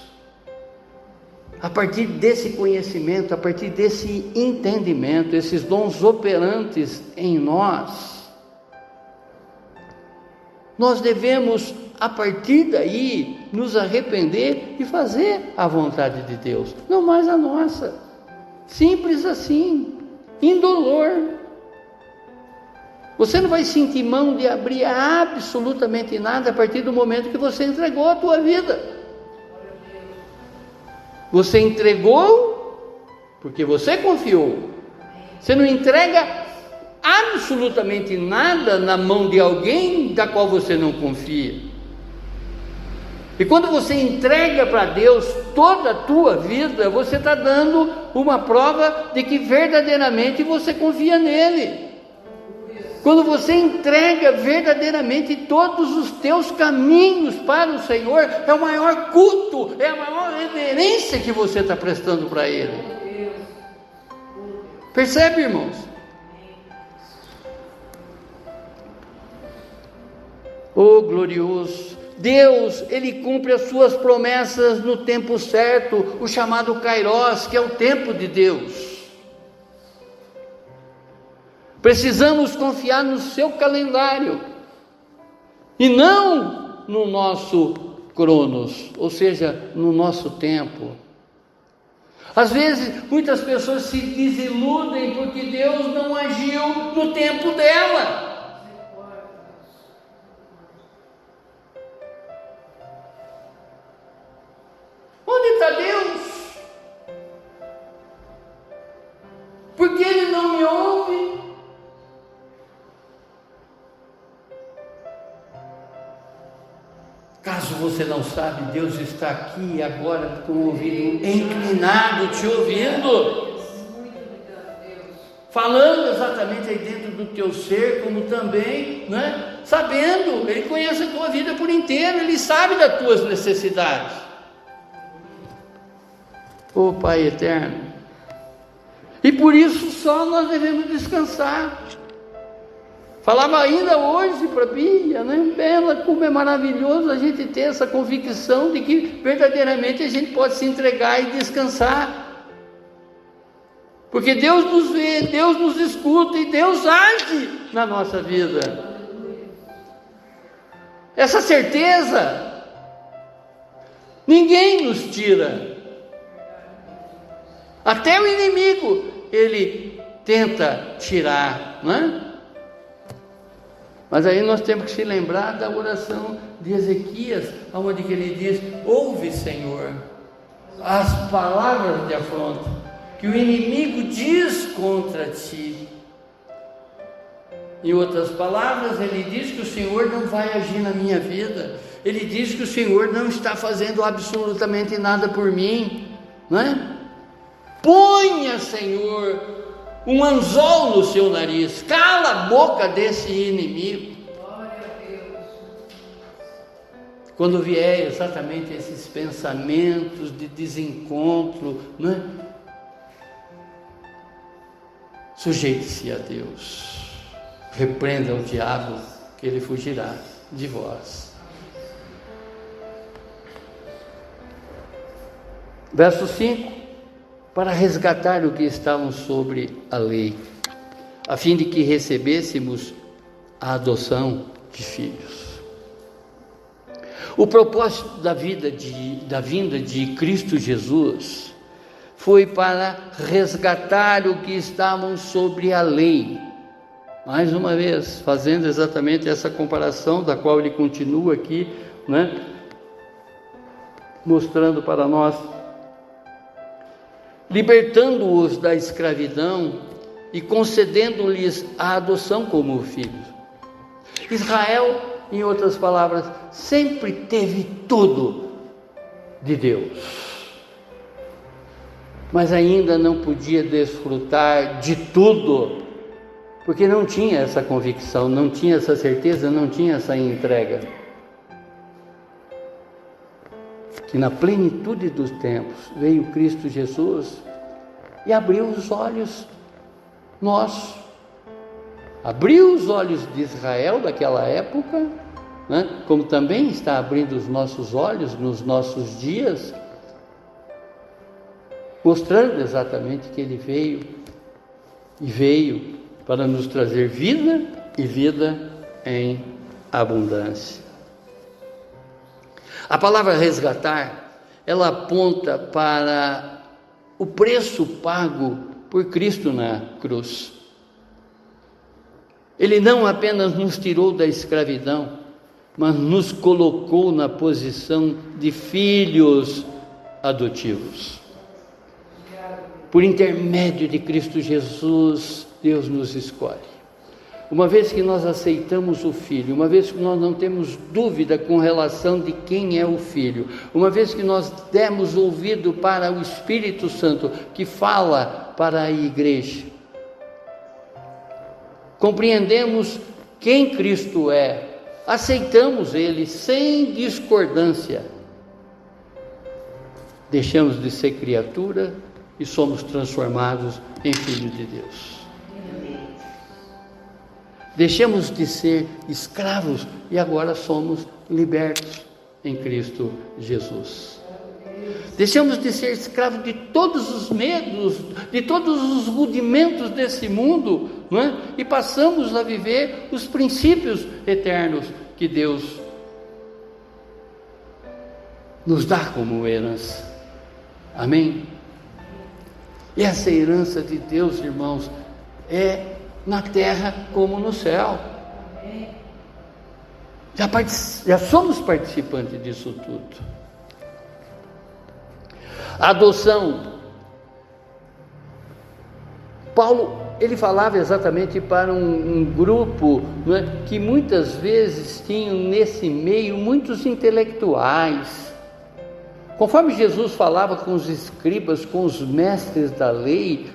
A partir desse conhecimento, a partir desse entendimento, esses dons operantes em nós, nós devemos, a partir daí, nos arrepender e fazer a vontade de Deus, não mais a nossa. Simples assim. Indolor. Você não vai sentir mão de abrir absolutamente nada a partir do momento que você entregou a tua vida. Você entregou porque você confiou. Você não entrega absolutamente nada na mão de alguém da qual você não confia. E quando você entrega para Deus toda a tua vida, você está dando uma prova de que verdadeiramente você confia nele. Quando você entrega verdadeiramente todos os teus caminhos para o Senhor, é o maior culto, é a maior reverência que você está prestando para Ele. Percebe, irmãos? Oh, glorioso! Deus, Ele cumpre as suas promessas no tempo certo, o chamado Kairos, que é o tempo de Deus. Precisamos confiar no seu calendário, e não no nosso Cronos, ou seja, no nosso tempo. Às vezes, muitas pessoas se desiludem porque Deus não agiu no tempo dela. Onde está Deus? Por que Ele não me ouve? Caso você não sabe, Deus está aqui agora com o ouvido inclinado, te ouvindo, falando exatamente aí dentro do teu ser, como também, né? Sabendo, Ele conhece a tua vida por inteiro, Ele sabe das tuas necessidades. Ó Pai eterno, e por isso só nós devemos descansar. Falava ainda hoje para a Bia, né? Bela, como é maravilhoso a gente ter essa convicção de que verdadeiramente a gente pode se entregar e descansar, porque Deus nos vê, Deus nos escuta e Deus age na nossa vida. Essa certeza ninguém nos tira. Até o inimigo, ele tenta tirar, não é? Mas aí nós temos que se lembrar da oração de Ezequias, onde ele diz: ouve, Senhor, as palavras de afronta que o inimigo diz contra ti. Em outras palavras, ele diz que o Senhor não vai agir na minha vida, ele diz que o Senhor não está fazendo absolutamente nada por mim, não é? Ponha, Senhor, um anzol no seu nariz, cala a boca desse inimigo. Quando vier exatamente esses pensamentos de desencontro, não é? Sujeite-se a Deus, repreenda o diabo, que ele fugirá de vós. Verso 5: para resgatar o que estavam sobre a lei, a fim de que recebêssemos a adoção de filhos. O propósito da vinda de Cristo Jesus foi para resgatar o que estavam sobre a lei. Mais uma vez, fazendo exatamente essa comparação, da qual ele continua aqui, mostrando para nós, libertando-os da escravidão e concedendo-lhes a adoção como filhos. Israel, em outras palavras, sempre teve tudo de Deus, mas ainda não podia desfrutar de tudo, porque não tinha essa convicção, não tinha essa certeza, não tinha essa entrega. Que na plenitude dos tempos veio Cristo Jesus e abriu os olhos nossos, abriu os olhos de Israel daquela época, como também está abrindo os nossos olhos nos nossos dias, mostrando exatamente que Ele veio para nos trazer vida e vida em abundância. A palavra resgatar, ela aponta para o preço pago por Cristo na cruz. Ele não apenas nos tirou da escravidão, mas nos colocou na posição de filhos adotivos. Por intermédio de Cristo Jesus, Deus nos escolhe. Uma vez que nós aceitamos o Filho, uma vez que nós não temos dúvida com relação de quem é o Filho, uma vez que nós demos ouvido para o Espírito Santo que fala para a igreja, compreendemos quem Cristo é, aceitamos Ele sem discordância, deixamos de ser criatura e somos transformados em filhos de Deus. Deixamos de ser escravos e agora somos libertos em Cristo Jesus. Deixamos de ser escravos de todos os medos, de todos os rudimentos desse mundo, e passamos a viver os princípios eternos que Deus nos dá como herança. Amém? E essa herança de Deus, irmãos, é na terra como no céu. Já somos participantes disso tudo. A adoção. Paulo, ele falava exatamente para um grupo, que muitas vezes tinham nesse meio muitos intelectuais. Conforme Jesus falava com os escribas, com os mestres da lei,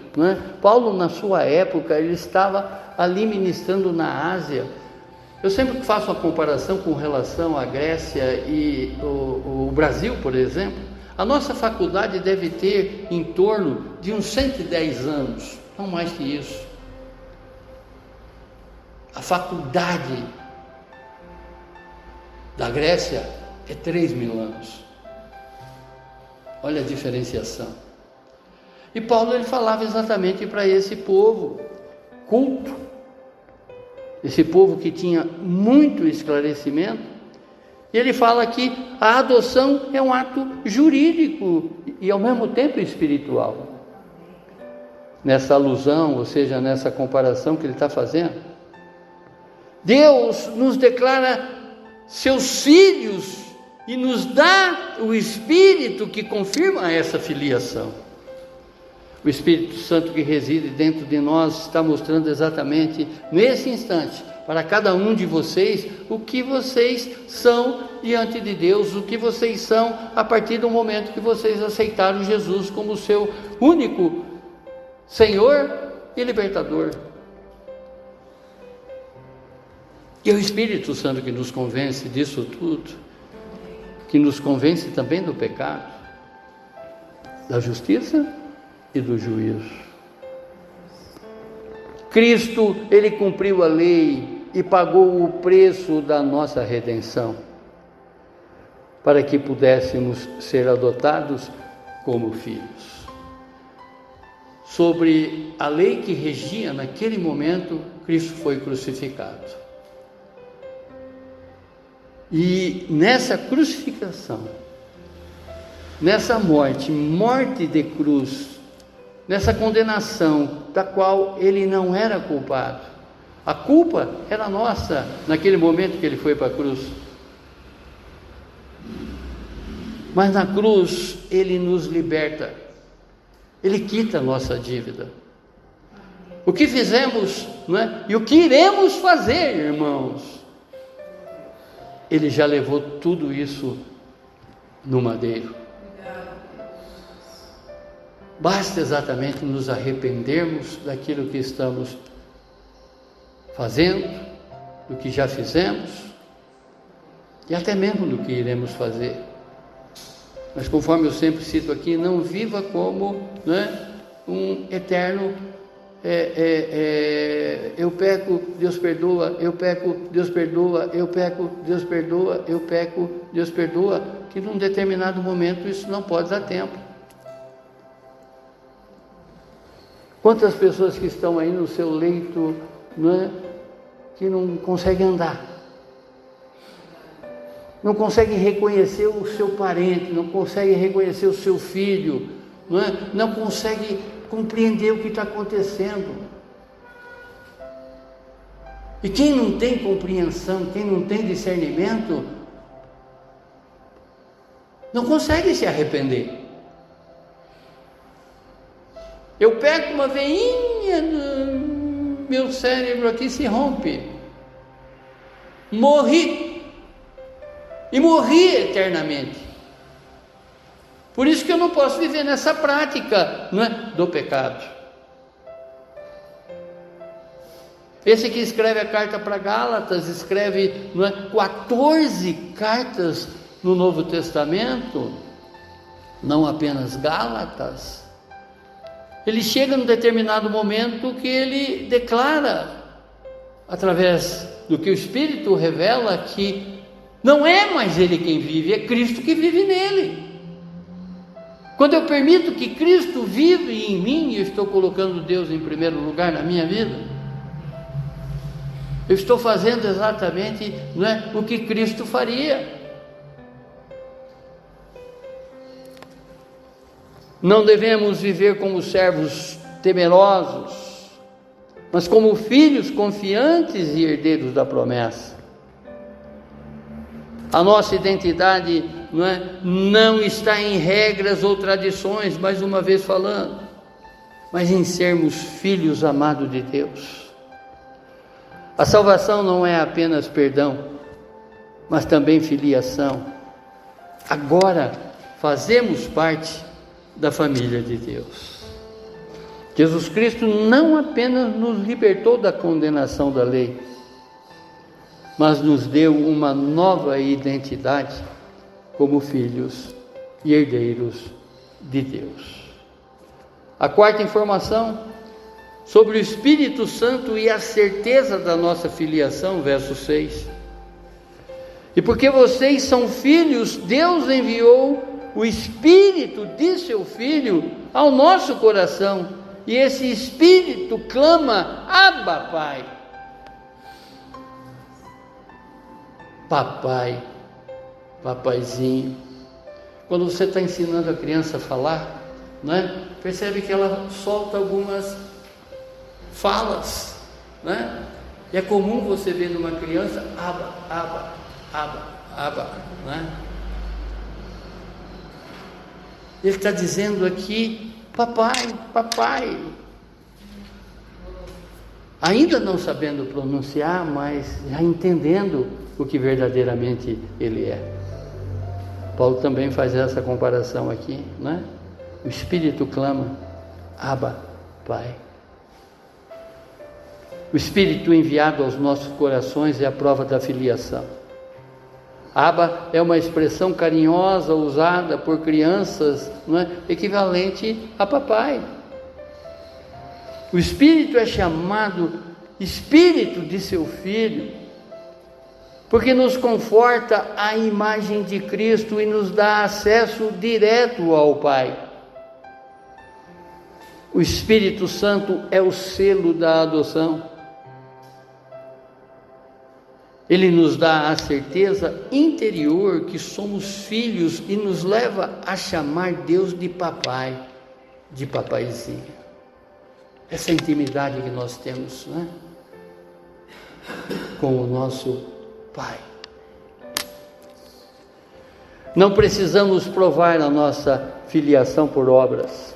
Paulo, na sua época, ele estava ali ministrando na Ásia. Eu sempre faço a comparação com relação à Grécia e o Brasil, por exemplo. A nossa faculdade deve ter em torno de uns 110 anos, não mais que isso. A faculdade da Grécia é 3.000 anos. Olha a diferenciação. E Paulo, ele falava exatamente para esse povo culto, esse povo que tinha muito esclarecimento, e ele fala que a adoção é um ato jurídico e ao mesmo tempo espiritual. Nessa alusão, ou seja, nessa comparação que ele está fazendo, Deus nos declara seus filhos e nos dá o Espírito que confirma essa filiação. O Espírito Santo que reside dentro de nós está mostrando exatamente nesse instante para cada um de vocês o que vocês são diante de Deus, o que vocês são a partir do momento que vocês aceitaram Jesus como seu único Senhor e Libertador. E é o Espírito Santo que nos convence disso tudo, que nos convence também do pecado, da justiça e do juízo. Cristo, ele cumpriu a lei e pagou o preço da nossa redenção, para que pudéssemos ser adotados como filhos. Sobre a lei que regia naquele momento, Cristo foi crucificado. E nessa crucificação, nessa morte de cruz, nessa condenação da qual ele não era culpado, a culpa era nossa naquele momento que ele foi para a cruz. Mas na cruz ele nos liberta, ele quita a nossa dívida. O que fizemos, não é? E o que iremos fazer, irmãos? Ele já levou tudo isso no madeiro. Basta exatamente nos arrependermos daquilo que estamos fazendo, do que já fizemos, e até mesmo do que iremos fazer. Mas conforme eu sempre cito aqui, não viva como, né, um eterno eu peco, Deus perdoa, eu peco, Deus perdoa, eu peco, Deus perdoa, eu peco, Deus perdoa, que num determinado momento isso não pode dar tempo. Quantas pessoas que estão aí no seu leito, não é, que não conseguem andar, não conseguem reconhecer o seu parente, não conseguem reconhecer o seu filho, não conseguem compreender o que está acontecendo. E quem não tem compreensão, quem não tem discernimento, não consegue se arrepender. Eu pego uma veinha no meu cérebro aqui, se rompe. Morri. E morri eternamente. Por isso que eu não posso viver nessa prática, não é, do pecado. Esse que escreve a carta para Gálatas, escreve, não é, 14 cartas no Novo Testamento, não apenas Gálatas. Ele chega num determinado momento que ele declara, através do que o Espírito revela, que não é mais ele quem vive, é Cristo que vive nele. Quando eu permito que Cristo vive em mim, eu estou colocando Deus em primeiro lugar na minha vida. Eu estou fazendo exatamente, não é, o que Cristo faria. Não devemos viver como servos temerosos, mas como filhos confiantes e herdeiros da promessa. A nossa identidade não está em regras ou tradições, mais uma vez falando, mas em sermos filhos amados de Deus. A salvação não é apenas perdão, mas também filiação. Agora fazemos parte da família de Deus. Jesus Cristo não apenas nos libertou da condenação da lei, mas nos deu uma nova identidade como filhos e herdeiros de Deus. A quarta informação sobre o Espírito Santo e a certeza da nossa filiação, verso 6. E porque vocês são filhos, Deus enviou o Espírito de seu Filho ao nosso coração, e esse Espírito clama: Abba, Pai. Papai, papaizinho. Quando você está ensinando a criança a falar, né, percebe que ela solta algumas falas, né? E é comum você ver numa criança aba, aba, aba, aba, né? Ele está dizendo aqui: papai, papai. Ainda não sabendo pronunciar, mas já entendendo o que verdadeiramente ele é. Paulo também faz essa comparação aqui, né? O Espírito clama: Abba, Pai. O Espírito enviado aos nossos corações é a prova da filiação. Abba é uma expressão carinhosa usada por crianças, não é? Equivalente a papai. O Espírito é chamado Espírito de seu Filho, porque nos conforta a imagem de Cristo e nos dá acesso direto ao Pai. O Espírito Santo é o selo da adoção. Ele nos dá a certeza interior que somos filhos e nos leva a chamar Deus de papai, de papaizinho. Essa intimidade que nós temos, né? Com o nosso Pai. Não precisamos provar a nossa filiação por obras.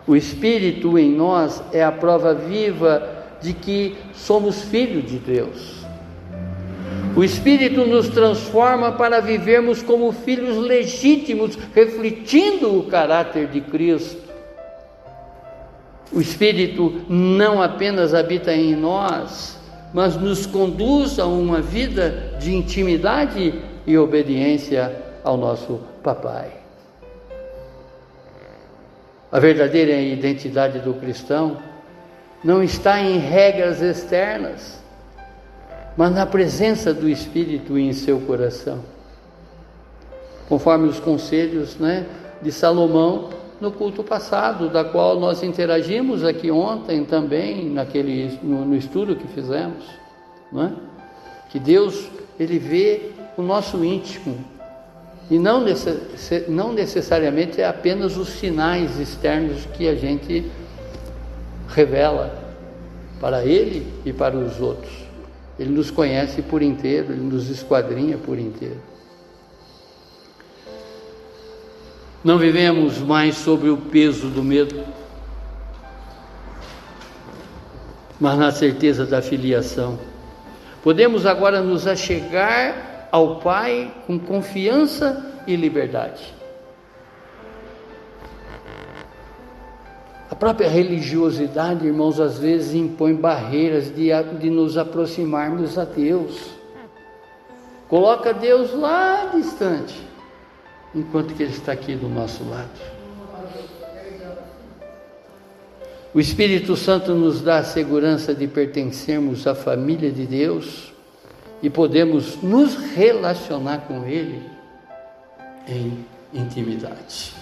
O Espírito em nós é a prova viva de que somos filhos de Deus. O Espírito nos transforma para vivermos como filhos legítimos, refletindo o caráter de Cristo. O Espírito não apenas habita em nós, mas nos conduz a uma vida de intimidade e obediência ao nosso papai. A verdadeira identidade do cristão não está em regras externas, mas na presença do Espírito em seu coração. Conforme os conselhos, de Salomão no culto passado, da qual nós interagimos aqui ontem também, no estudo que fizemos, que Deus, Ele vê o nosso íntimo, e não necessariamente é apenas os sinais externos que a gente revela para Ele e para os outros. Ele nos conhece por inteiro, Ele nos esquadrinha por inteiro. Não vivemos mais sobre o peso do medo, mas na certeza da filiação. Podemos agora nos achegar ao Pai com confiança e liberdade. A própria religiosidade, irmãos, às vezes impõe barreiras de nos aproximarmos a Deus. Coloca Deus lá distante, enquanto que Ele está aqui do nosso lado. O Espírito Santo nos dá a segurança de pertencermos à família de Deus e podemos nos relacionar com Ele em intimidade.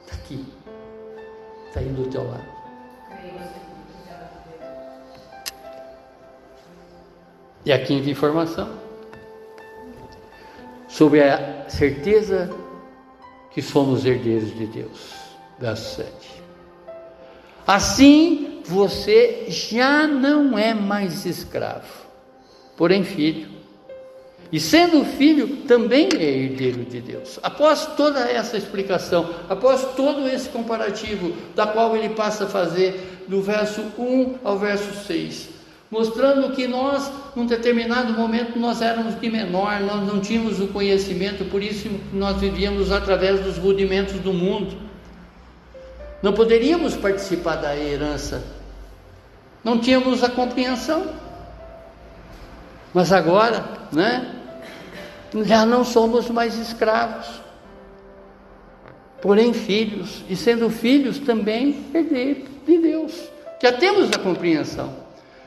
Está aqui. Está aí do teu lado. E a quinta informação, sobre a certeza que somos herdeiros de Deus. Verso 7. Assim, você já não é mais escravo, porém filho. E sendo filho, também é herdeiro de Deus. Após toda essa explicação, após todo esse comparativo, da qual ele passa a fazer do verso 1 ao verso 6, mostrando que nós, num determinado momento, nós éramos de menor, nós não tínhamos o conhecimento, por isso nós vivíamos através dos rudimentos do mundo. Não poderíamos participar da herança, não tínhamos a compreensão. Mas agora, já não somos mais escravos, porém filhos, e sendo filhos também herdeiros de Deus. Já temos a compreensão,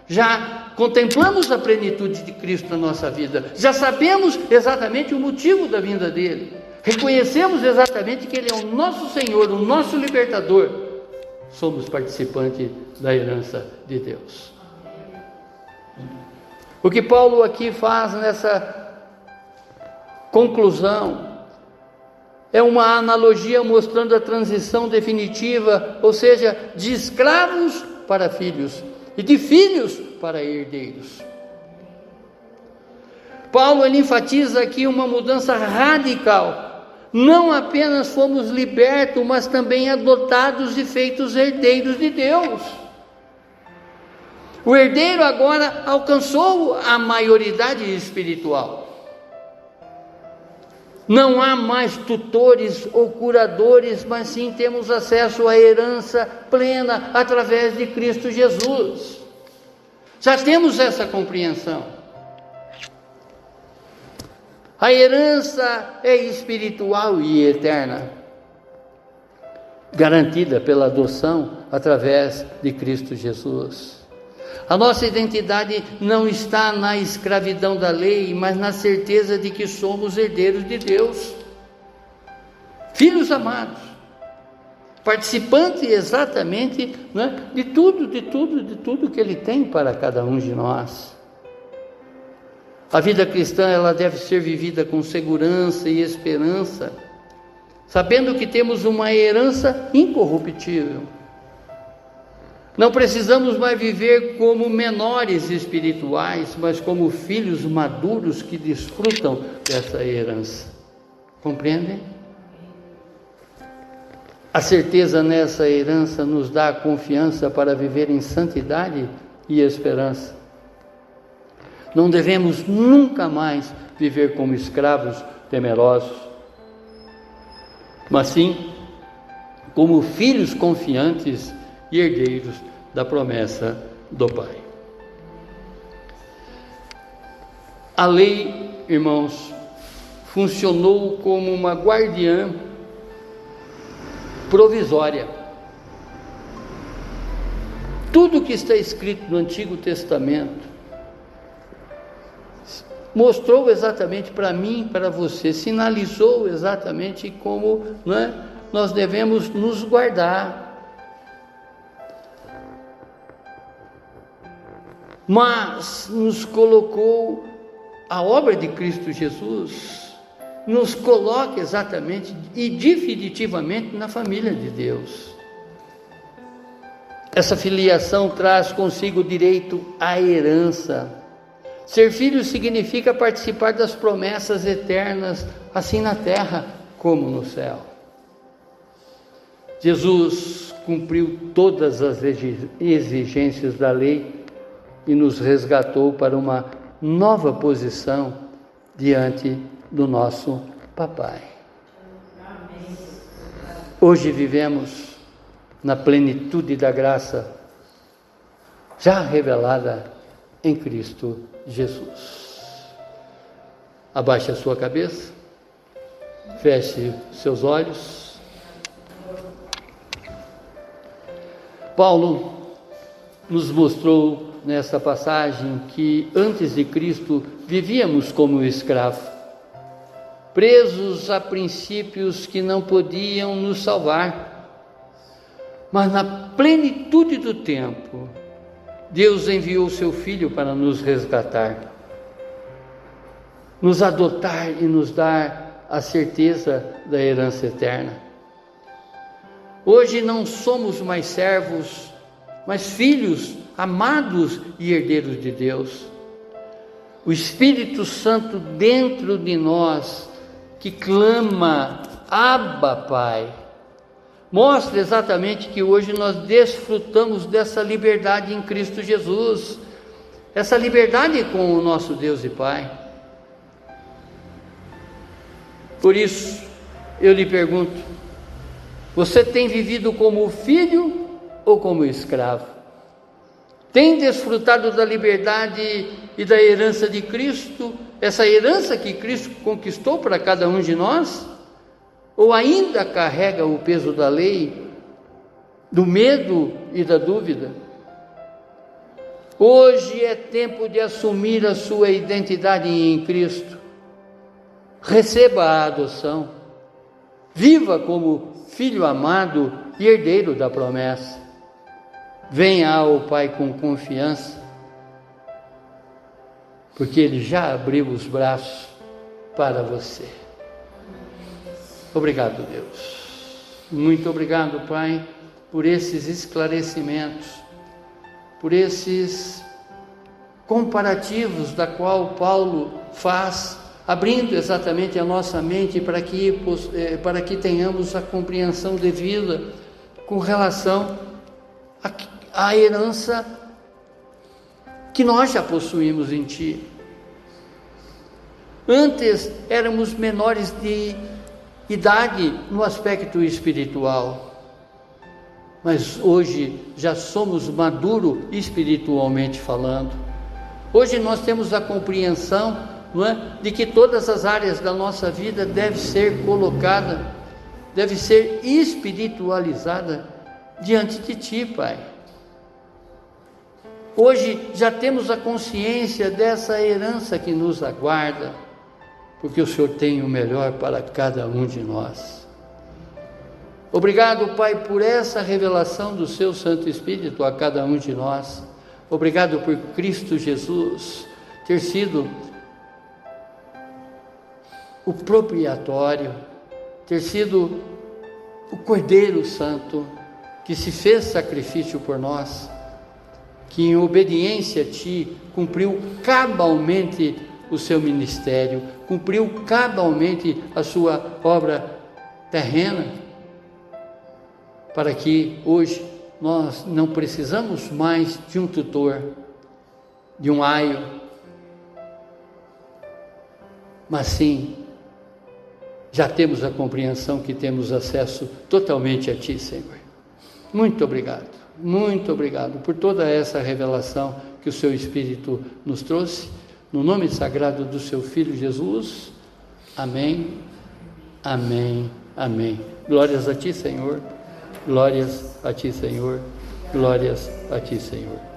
já contemplamos a plenitude de Cristo na nossa vida, já sabemos exatamente o motivo da vinda dele, reconhecemos exatamente que ele é o nosso Senhor, o nosso libertador, somos participantes da herança de Deus. O que Paulo aqui faz nessa conclusão é uma analogia mostrando a transição definitiva, ou seja, de escravos para filhos e de filhos para herdeiros. Paulo ele enfatiza aqui uma mudança radical. Não apenas fomos libertos, mas também adotados e feitos herdeiros de Deus. O herdeiro agora alcançou a maioridade espiritual. Não há mais tutores ou curadores, mas sim temos acesso à herança plena através de Cristo Jesus. Já temos essa compreensão. A herança é espiritual e eterna, garantida pela adoção através de Cristo Jesus. A nossa identidade não está na escravidão da lei, mas na certeza de que somos herdeiros de Deus, filhos amados, participantes exatamente de tudo que Ele tem para cada um de nós. A vida cristã, ela deve ser vivida com segurança e esperança, sabendo que temos uma herança incorruptível. Não precisamos mais viver como menores espirituais, mas como filhos maduros que desfrutam dessa herança. Compreendem? A certeza nessa herança nos dá a confiança para viver em santidade e esperança. Não devemos nunca mais viver como escravos temerosos, mas sim como filhos confiantes e herdeiros da promessa do Pai. A lei, irmãos, funcionou como uma guardiã provisória. Tudo que está escrito no Antigo Testamento mostrou exatamente para mim, para você, sinalizou exatamente como, nós devemos nos guardar. Mas nos colocou a obra de Cristo Jesus, nos coloca exatamente e definitivamente na família de Deus. Essa filiação traz consigo o direito à herança. Ser filho significa participar das promessas eternas, assim na terra como no céu. Jesus cumpriu todas as exigências da lei e nos resgatou para uma nova posição diante do nosso Papai. Hoje vivemos na plenitude da graça já revelada em Cristo Jesus. Abaixe a sua cabeça, feche seus olhos. Paulo nos mostrou nessa passagem que antes de Cristo vivíamos como escravos, presos a princípios que não podiam nos salvar, mas na plenitude do tempo, Deus enviou seu Filho para nos resgatar, nos adotar e nos dar a certeza da herança eterna. Hoje não somos mais servos, mas filhos amados e herdeiros de Deus. O Espírito Santo dentro de nós, que clama, Abba, Pai, mostra exatamente que hoje nós desfrutamos dessa liberdade em Cristo Jesus, essa liberdade com o nosso Deus e Pai. Por isso, eu lhe pergunto, você tem vivido como filho ou como escravo? Tem desfrutado da liberdade e da herança de Cristo, essa herança que Cristo conquistou para cada um de nós? Ou ainda carrega o peso da lei, do medo e da dúvida? Hoje é tempo de assumir a sua identidade em Cristo. Receba a adoção. Viva como filho amado e herdeiro da promessa. Venha ao Pai com confiança, porque Ele já abriu os braços para você. Obrigado, Deus. Muito obrigado, Pai, por esses esclarecimentos, por esses comparativos da qual Paulo faz, abrindo exatamente a nossa mente para que tenhamos a compreensão devida com relação à herança que nós já possuímos em Ti. Antes éramos menores de idade no aspecto espiritual, mas hoje já somos maduros espiritualmente falando. Hoje nós temos a compreensão, de que todas as áreas da nossa vida devem ser colocadas, devem ser espiritualizadas diante de Ti, Pai. Hoje já temos a consciência dessa herança que nos aguarda, porque o Senhor tem o melhor para cada um de nós. Obrigado, Pai, por essa revelação do Seu Santo Espírito a cada um de nós. Obrigado por Cristo Jesus ter sido o propriatório, ter sido o Cordeiro Santo que se fez sacrifício por nós, que em obediência a Ti cumpriu cabalmente o seu ministério, cumpriu cabalmente a sua obra terrena, para que hoje nós não precisamos mais de um tutor, de um aio, mas sim, já temos a compreensão que temos acesso totalmente a Ti, Senhor. Muito obrigado por toda essa revelação que o Seu Espírito nos trouxe, no nome sagrado do Seu Filho Jesus. Amém, amém, amém. Glórias a Ti, Senhor, glórias a Ti, Senhor, glórias a Ti, Senhor.